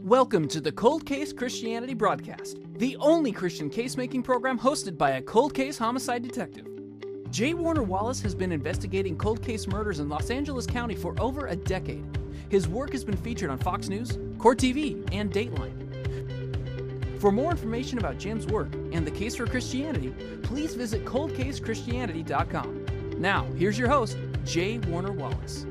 Welcome to the Cold Case Christianity broadcast, the only Christian case-making program hosted by a cold case homicide detective. J. Warner Wallace has been investigating cold case murders in Los Angeles County for over a decade. His work has been featured on Fox News, Court TV, and Dateline. For more information about Jim's work and the case for Christianity, please visit coldcasechristianity.com. Now, here's your host, J. Warner Wallace.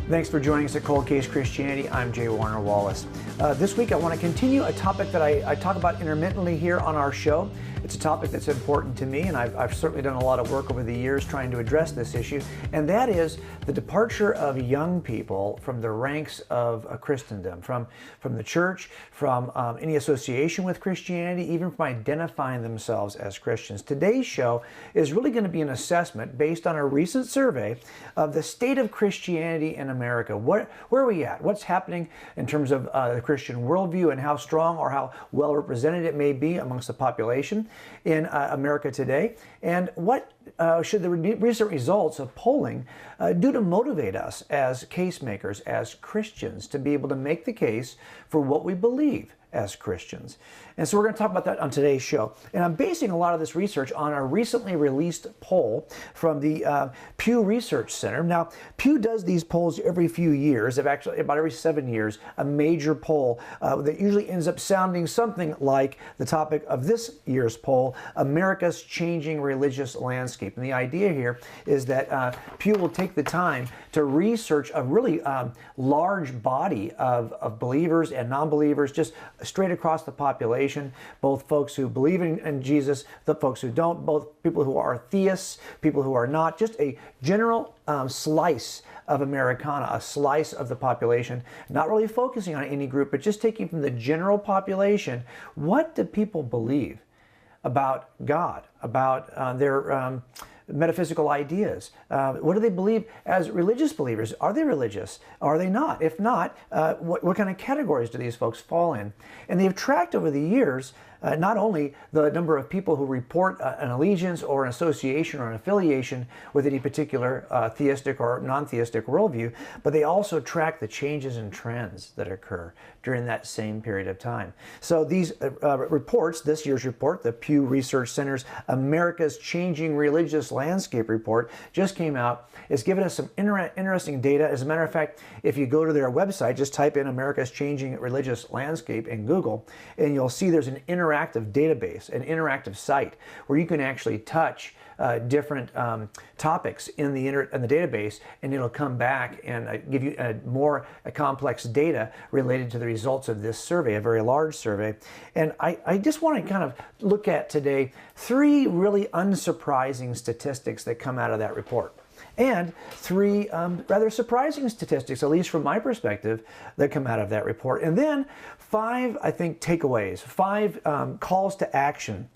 Thanks for joining us at Cold Case Christianity. I'm J. Warner Wallace. This week I want to continue a topic that I talk about intermittently here on our show. It's a topic that's important to me, and I've certainly done a lot of work over the years trying to address this issue, and that is the departure of young people from the ranks of Christendom, from the church, from any association with Christianity, even from identifying themselves as Christians. Today's show is really going to be an assessment based on a recent survey of the state of Christianity in America. Where are we at? What's happening in terms of the Christian worldview and how strong or how well represented it may be amongst the population in America today, and what should the recent results of polling do to motivate us as case makers, as Christians, to be able to make the case for what we believe as Christians. And so we're going to talk about that on today's show. And I'm basing a lot of this research on a recently released poll from the Pew Research Center. Now, Pew does these polls every few years, actually about every 7 years, a major poll that usually ends up sounding something like the topic of this year's poll, America's Changing Religious Landscape. And the idea here is that Pew will take the time to research a really large body of believers and non-believers, just straight across the population, both folks who believe in Jesus, the folks who don't, both people who are theists, people who are not, just a general slice of Americana, a slice of the population, not really focusing on any group, but just taking from the general population, what do people believe about God, about their metaphysical ideas? What do they believe as religious believers? Are they religious? Are they not? If not, what kind of categories do these folks fall in? And they've tracked over the years not only the number of people who report an allegiance or an association or an affiliation with any particular theistic or non-theistic worldview, but they also track the changes and trends that occur during that same period of time. So these reports, this year's report, the Pew Research Center's America's Changing Religious Landscape report, just came out. It's given us some interesting data. As a matter of fact, if you go to their website, just type in America's Changing Religious Landscape in Google, and you'll see there's an interactive database, an interactive site where you can actually touch different topics in the database, and it'll come back and give you more complex data related to the results of this survey, a very large survey. And I just want to kind of look at today 3 really unsurprising statistics that come out of that report, and 3 rather surprising statistics, at least from my perspective, that come out of that report. And then 5, I think, takeaways, 5 calls to action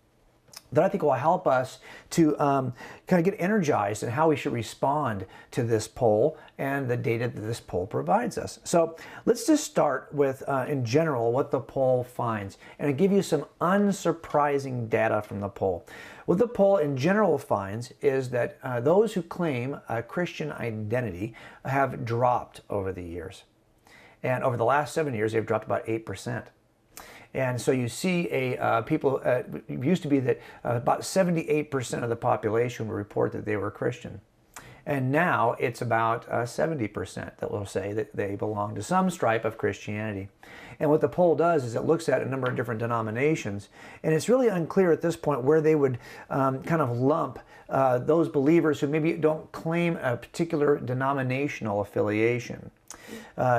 that I think will help us to kind of get energized in how we should respond to this poll and the data that this poll provides us. So let's just start with, in general, what the poll finds, and I'll give you some unsurprising data from the poll. What the poll in general finds is that those who claim a Christian identity have dropped over the years. And over the last 7 years, they've dropped about 8%. And so you see people, it used to be that about 78% of the population would report that they were Christian. And now it's about 70% that will say that they belong to some stripe of Christianity. And what the poll does is it looks at a number of different denominations, and it's really unclear at this point where they would kind of lump those believers who maybe don't claim a particular denominational affiliation.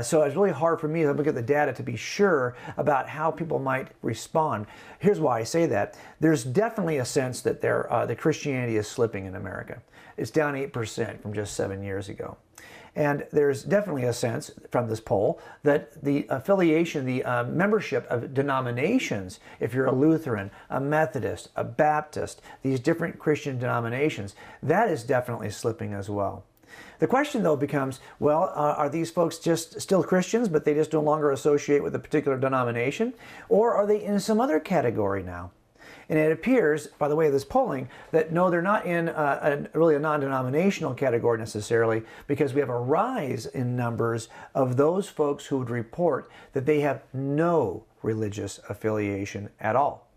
So it's really hard for me to look at the data to be sure about how people might respond. Here's why I say that. There's definitely a sense that the Christianity is slipping in America. It's down 8% from just 7 years ago. And there's definitely a sense from this poll that the affiliation, the membership of denominations, if you're a Lutheran, a Methodist, a Baptist, these different Christian denominations, that is definitely slipping as well. The question, though, becomes, well, are these folks just still Christians, but they just no longer associate with a particular denomination? Or are they in some other category now? And it appears, by the way of this polling, that no, they're not in really a non-denominational category necessarily, because we have a rise in numbers of those folks who would report that they have no religious affiliation at all.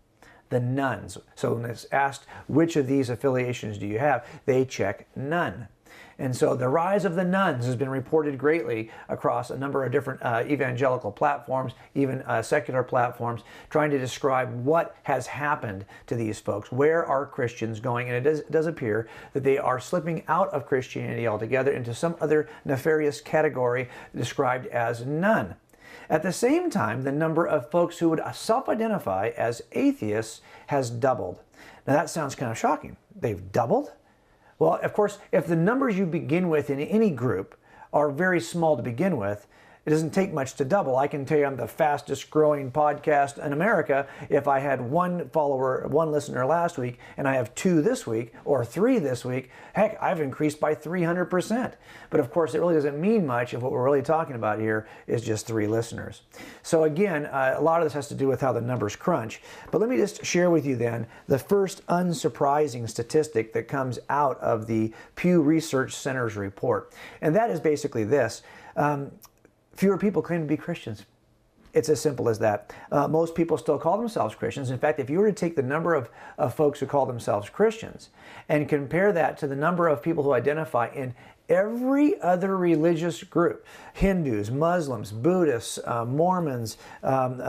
The nones. So when it's asked, which of these affiliations do you have, they check none. And so the rise of the nones has been reported greatly across a number of different evangelical platforms, even secular platforms, trying to describe what has happened to these folks. Where are Christians going? And it does appear that they are slipping out of Christianity altogether into some other nefarious category described as none. At the same time, the number of folks who would self-identify as atheists has doubled. Now that sounds kind of shocking. They've doubled? Well, of course, if the numbers you begin with in any group are very small to begin with, it doesn't take much to double. I can tell you I'm the fastest growing podcast in America if I had one follower, one listener last week, and I have 2 this week or 3 this week. Heck, I've increased by 300%. But of course, it really doesn't mean much if what we're really talking about here is just 3 listeners. So again, a lot of this has to do with how the numbers crunch. But let me just share with you then the first unsurprising statistic that comes out of the Pew Research Center's report. And that is basically this. Fewer people claim to be Christians. It's as simple as that. Most people still call themselves Christians. In fact, if you were to take the number of folks who call themselves Christians and compare that to the number of people who identify in every other religious group, Hindus, Muslims, Buddhists, Mormons,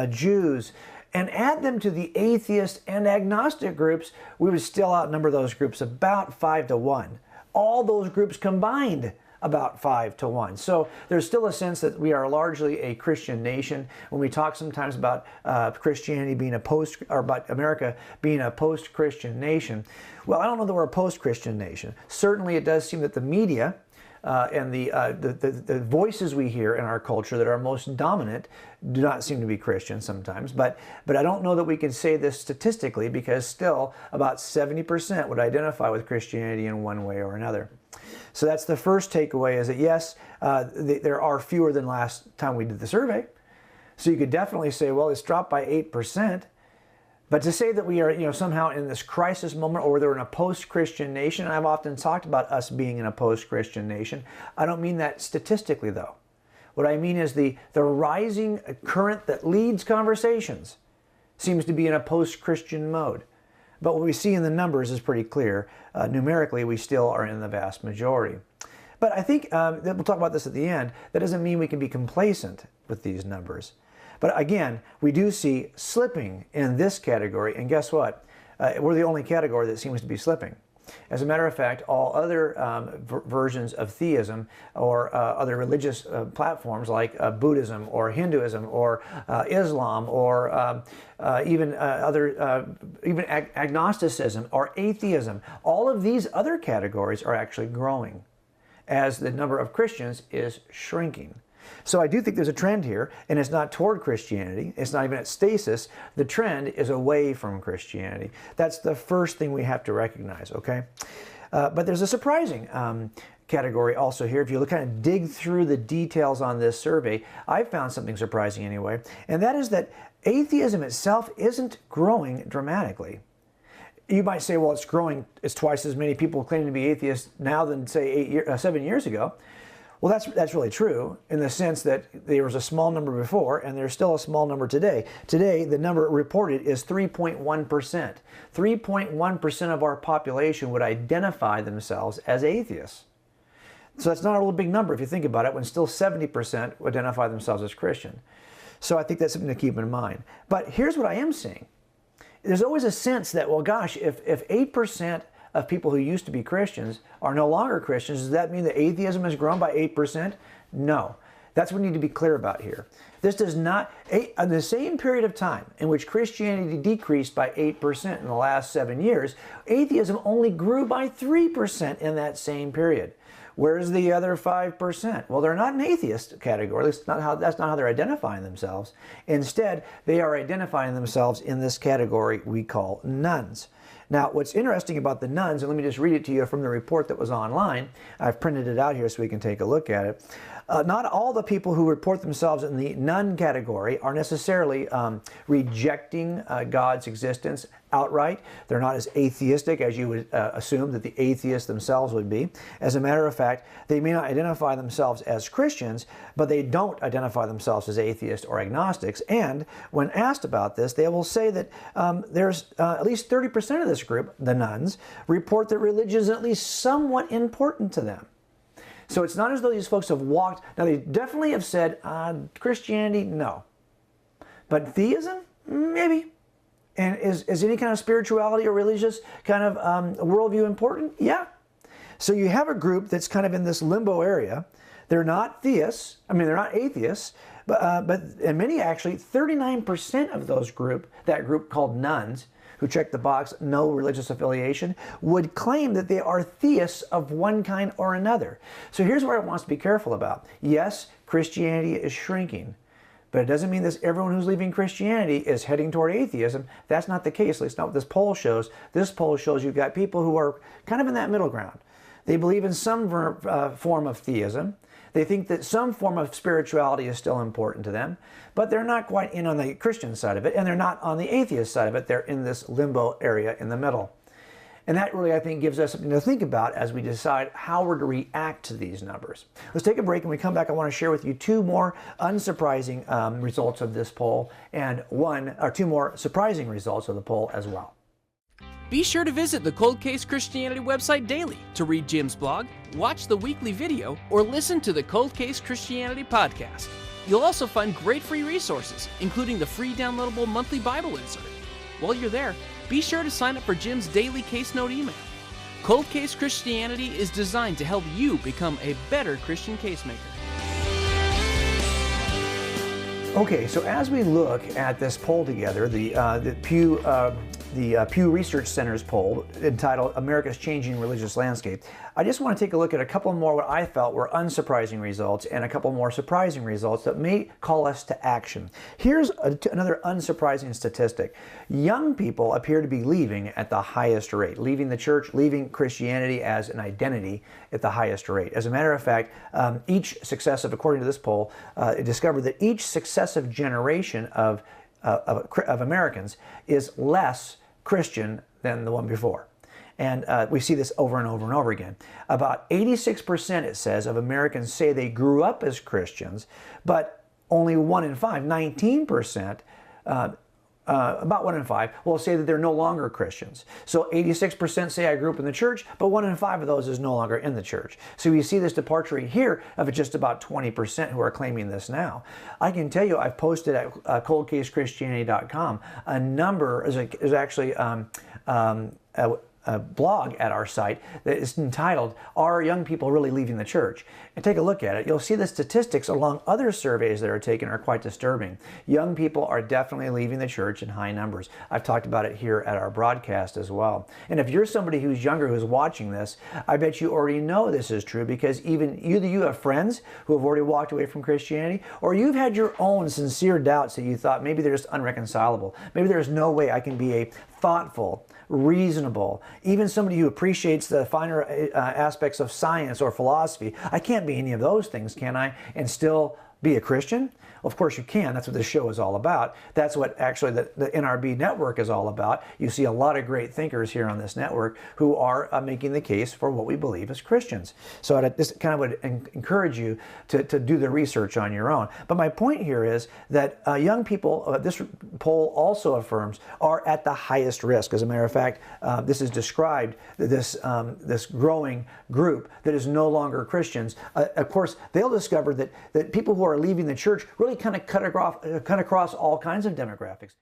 Jews, and add them to the atheist and agnostic groups, we would still outnumber those groups about 5 to 1. All those groups combined, about 5 to 1. So there's still a sense that we are largely a Christian nation. When we talk sometimes about Christianity being or about America being a post-Christian nation, well, I don't know that we're a post-Christian nation. Certainly it does seem that the media and the voices we hear in our culture that are most dominant do not seem to be Christian sometimes. But I don't know that we can say this statistically, because still about 70% would identify with Christianity in one way or another. So that's the first takeaway, is that yes, there are fewer than last time we did the survey. So you could definitely say, well, it's dropped by 8%. But to say that we are, somehow in this crisis moment, or they're in a post-Christian nation, and I've often talked about us being in a post-Christian nation, I don't mean that statistically, though. What I mean is the rising current that leads conversations seems to be in a post-Christian mode. But what we see in the numbers is pretty clear. Numerically, we still are in the vast majority. But I think, we'll talk about this at the end, that doesn't mean we can be complacent with these numbers. But again, we do see slipping in this category, and guess what? We're the only category that seems to be slipping. As a matter of fact, all other versions of theism or other religious platforms like Buddhism or Hinduism or Islam or even agnosticism or atheism, all of these other categories are actually growing as the number of Christians is shrinking. So I do think there's a trend here, and it's not toward Christianity. It's not even at stasis. The trend is away from Christianity. That's the first thing we have to recognize, okay? But there's a surprising category also here. If you kind of dig through the details on this survey, I found something surprising anyway, and that is that atheism itself isn't growing dramatically. You might say, well, it's twice as many people claiming to be atheists now than, say, 7 years ago. Well, that's really true in the sense that there was a small number before, and there's still a small number today. Today, the number reported is 3.1%. 3.1% of our population would identify themselves as atheists. So that's not a real big number if you think about it, when still 70% would identify themselves as Christian. So I think that's something to keep in mind. But here's what I am seeing. There's always a sense that, well, gosh, if 8% of people who used to be Christians are no longer Christians, does that mean that atheism has grown by 8%? No. That's what we need to be clear about here. This does not, in the same period of time in which Christianity decreased by 8% in the last 7 years, atheism only grew by 3% in that same period. Where's the other 5%? Well, they're not an atheist category. That's not how they're identifying themselves. Instead, they are identifying themselves in this category we call nones. Now, what's interesting about the nones, and let me just read it to you from the report that was online. I've printed it out here so we can take a look at it. Not all the people who report themselves in the none category are necessarily rejecting God's existence outright. They're not as atheistic as you would assume that the atheists themselves would be. As a matter of fact, they may not identify themselves as Christians, but they don't identify themselves as atheists or agnostics. And when asked about this, they will say that there's at least 30% of this group, the nones, report that religion is at least somewhat important to them. So it's not as though these folks have walked. Now, they definitely have said Christianity, no. But theism, maybe. And is any kind of spirituality or religious kind of worldview important? Yeah. So you have a group that's kind of in this limbo area. They're not theists. I mean, they're not atheists. But and many actually, 39% of that group called nones, who check the box, no religious affiliation, would claim that they are theists of one kind or another. So here's where I want us to be careful about. Yes, Christianity is shrinking, but it doesn't mean that everyone who's leaving Christianity is heading toward atheism. That's not the case. At least not what this poll shows. This poll shows you've got people who are kind of in that middle ground. They believe in some form of theism. They think that some form of spirituality is still important to them, but they're not quite in on the Christian side of it, and they're not on the atheist side of it. They're in this limbo area in the middle. And that really, I think, gives us something to think about as we decide how we're to react to these numbers. Let's take a break, and when we come back, I want to share with you two more unsurprising results of this poll and two more surprising results of the poll as well. Be sure to visit the Cold Case Christianity website daily to read Jim's blog, watch the weekly video, or listen to the Cold Case Christianity podcast. You'll also find great free resources, including the free downloadable monthly Bible insert. While you're there, be sure to sign up for Jim's daily case note email. Cold Case Christianity is designed to help you become a better Christian casemaker. Okay, so as we look at this poll together, the Pew Research Center's poll entitled America's Changing Religious Landscape, I just want to take a look at a couple more what I felt were unsurprising results and a couple more surprising results that may call us to action. Here's another unsurprising statistic. Young people appear to be leaving at the highest rate, leaving the church, leaving Christianity as an identity at the highest rate. As a matter of fact, according to this poll, it discovered that each successive generation of Americans is less Christian than the one before. And we see this over and over and over again. About 86%, it says, of Americans say they grew up as Christians, but only 1 in 5, 19%, about 1 in 5, will say that they're no longer Christians. So 86% say I grew up in the church, but 1 in 5 of those is no longer in the church. So you see this departure here of just about 20% who are claiming this now. I can tell you, I've posted at coldcasechristianity.com a number, is actually a blog at our site that is entitled, Are Young People Really Leaving the Church? And take a look at it. You'll see the statistics along other surveys that are taken are quite disturbing. Young people are definitely leaving the church in high numbers. I've talked about it here at our broadcast as well. And if you're somebody who's younger who's watching this, I bet you already know this is true, because either you have friends who have already walked away from Christianity, or you've had your own sincere doubts that you thought maybe they're just unreconcilable. Maybe there's no way I can be a thoughtful, reasonable, even somebody who appreciates the finer aspects of science or philosophy. I can't be any of those things, can I? And still be a Christian? Well, of course you can. That's what this show is all about. That's what actually the NRB network is all about. You see a lot of great thinkers here on this network who are making the case for what we believe as Christians. So this kind of would encourage you to do the research on your own. But my point here is that young people, this poll also affirms, are at the highest risk. As a matter of fact, this is described, this growing group that is no longer Christians. Of course, they'll discover that people who are leaving the church really kind of cut across all kinds of demographics.